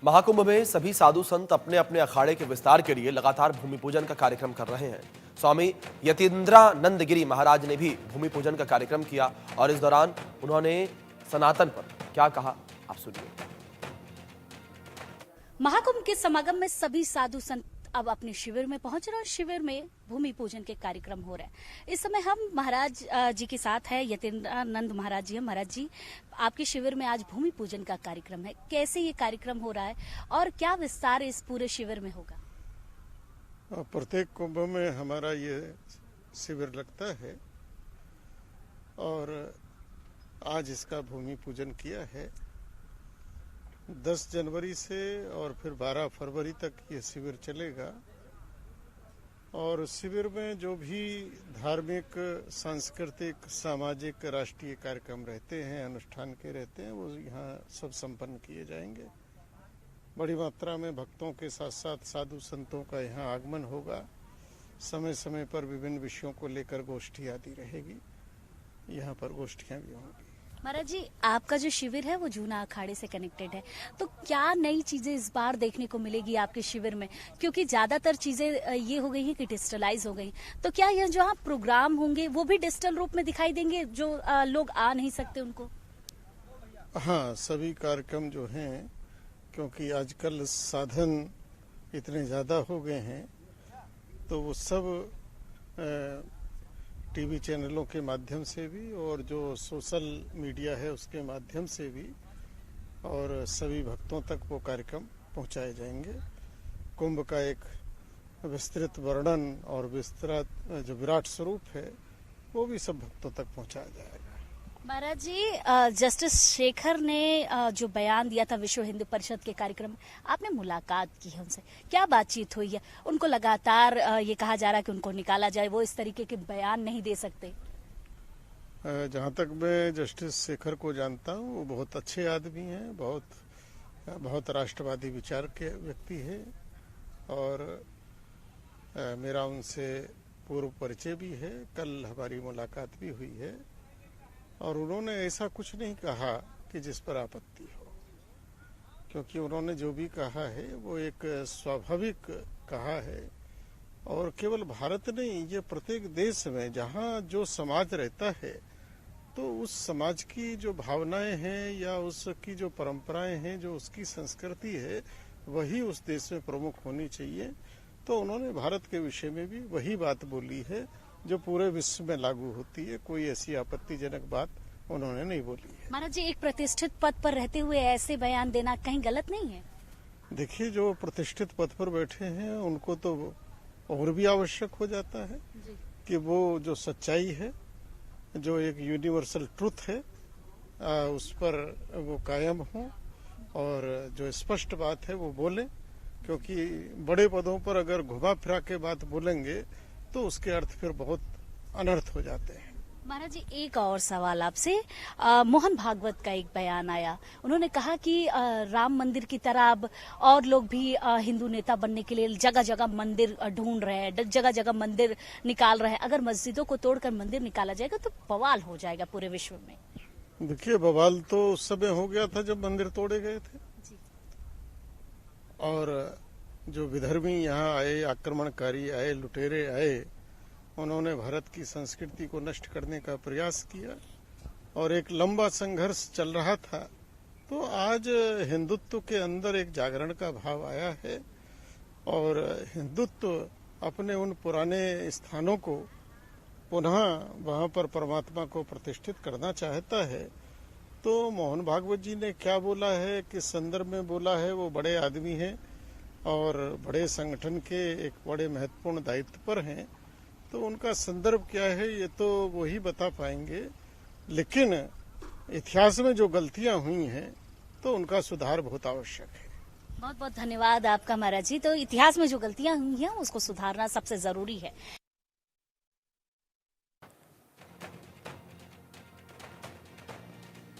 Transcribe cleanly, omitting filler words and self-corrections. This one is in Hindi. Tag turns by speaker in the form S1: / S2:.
S1: महाकुंभ में सभी साधु संत अपने अपने अखाड़े के विस्तार के लिए लगातार भूमि पूजन का कार्यक्रम कर रहे हैं। स्वामी यतीन्द्रानंद गिरी महाराज ने भी भूमि पूजन का कार्यक्रम किया और इस दौरान उन्होंने सनातन पर क्या कहा, आप सुनिए।
S2: महाकुंभ के समागम में सभी साधु संत अब अपने शिविर में पहुंच रहे हैं और शिविर में भूमि पूजन के कार्यक्रम हो रहे हैं। इस समय हम महाराज जी के साथ है, यतीन्द्रानंद महाराज जी हैं। महाराज जी, आपके शिविर में आज भूमि पूजन का कार्यक्रम है, कैसे ये कार्यक्रम हो रहा है और क्या विस्तार इस पूरे शिविर में होगा?
S3: प्रत्येक कुंभ में हमारा ये शिविर लगता है और आज इसका भूमि पूजन किया है। 10 जनवरी से और फिर 12 फरवरी तक ये शिविर चलेगा और शिविर में जो भी धार्मिक, सांस्कृतिक, सामाजिक, राष्ट्रीय कार्यक्रम रहते हैं, अनुष्ठान के रहते हैं, वो यहाँ सब संपन्न किए जाएंगे। बड़ी मात्रा में भक्तों के साथ साथ साधु संतों का यहाँ आगमन होगा। समय समय पर विभिन्न विषयों को लेकर गोष्ठी आदि रहेगी। यहाँ पर गोष्ठियाँ भी होंगी।
S2: महाराज जी, आपका जो शिविर है वो जूना अखाड़े से कनेक्टेड है, तो क्या नई चीजें इस बार देखने को मिलेगी आपके शिविर में? क्योंकि ज्यादातर चीजें ये हो गई हैं कि डिजिटलाइज हो गई, तो क्या यह जो आप प्रोग्राम होंगे वो भी डिजिटल रूप में दिखाई देंगे, जो लोग आ नहीं सकते उनको?
S3: हाँ, सभी कार्यक्रम जो हैं, क्योंकि आजकल साधन इतने ज्यादा हो गए हैं, तो वो सब टीवी चैनलों के माध्यम से भी और जो सोशल मीडिया है उसके माध्यम से भी और सभी भक्तों तक वो कार्यक्रम पहुंचाए जाएंगे। कुंभ का एक विस्तृत वर्णन और विस्तृत जो विराट स्वरूप है वो भी सब भक्तों तक पहुंचाया जाएगा।
S2: महाराज जी, जस्टिस शेखर ने जो बयान दिया था विश्व हिंदू परिषद के कार्यक्रम में, आपने मुलाकात की है उनसे, क्या बातचीत हुई है? उनको लगातार ये कहा जा रहा है कि उनको निकाला जाए, वो इस तरीके के बयान नहीं दे सकते।
S3: जहाँ तक मैं जस्टिस शेखर को जानता हूँ, वो बहुत अच्छे आदमी हैं, बहुत राष्ट्रवादी विचार के व्यक्ति है और मेरा उनसे पूर्व परिचय भी है। कल हमारी मुलाकात भी हुई है और उन्होंने ऐसा कुछ नहीं कहा कि जिस पर आपत्ति हो, क्योंकि उन्होंने जो भी कहा है वो एक स्वाभाविक कहा है और केवल भारत नहीं, ये प्रत्येक देश में जहाँ जो समाज रहता है तो उस समाज की जो भावनाएं हैं या उसकी जो परंपराएं हैं, जो उसकी संस्कृति है, वही उस देश में प्रमुख होनी चाहिए। तो उन्होंने भारत के विषय में भी वही बात बोली है जो पूरे विश्व में लागू होती है। कोई ऐसी आपत्तिजनक बात उन्होंने नहीं बोली है।
S2: महाराज जी, एक प्रतिष्ठित पद पर रहते हुए ऐसे बयान देना कहीं गलत नहीं है?
S3: देखिए, जो प्रतिष्ठित पद पर बैठे हैं उनको तो और भी आवश्यक हो जाता है कि वो जो सच्चाई है, जो एक यूनिवर्सल ट्रुथ है, उस पर वो कायम हो और जो स्पष्ट बात है वो बोलें, क्योंकि बड़े पदों पर अगर घुमा फिरा के बात बोलेंगे तो उसके अर्थ फिर बहुत अनर्थ हो जाते हैं।
S2: महाराज जी, एक और सवाल आपसे। मोहन भागवत का एक बयान आया, उन्होंने कहा कि राम मंदिर की तरह अब और लोग भी हिंदू नेता बनने के लिए जगह जगह मंदिर ढूंढ रहे हैं, जगह जगह मंदिर निकाल रहे हैं। अगर मस्जिदों को तोड़कर मंदिर निकाला जाएगा तो बवाल हो जाएगा पूरे विश्व में।
S3: देखिए, बवाल तो उस समय हो गया था जब मंदिर तोड़े गए थे
S2: जी।
S3: और जो विधर्मी यहाँ आए, आक्रमणकारी आए, लुटेरे आए, उन्होंने भारत की संस्कृति को नष्ट करने का प्रयास किया और एक लंबा संघर्ष चल रहा था। तो आज हिंदुत्व के अंदर एक जागरण का भाव आया है और हिंदुत्व अपने उन पुराने स्थानों को पुनः वहां पर परमात्मा को प्रतिष्ठित करना चाहता है। तो मोहन भागवत जी ने क्या बोला है, किस संदर्भ में बोला है, वो बड़े आदमी हैं और बड़े संगठन के एक बड़े महत्वपूर्ण दायित्व पर हैं, तो उनका संदर्भ क्या है ये तो वही बता पाएंगे। लेकिन इतिहास में जो गलतियां हुई हैं तो उनका सुधार बहुत आवश्यक है।
S2: बहुत बहुत धन्यवाद आपका महाराज जी। तो इतिहास में जो गलतियां हुई हैं उसको सुधारना सबसे जरूरी है।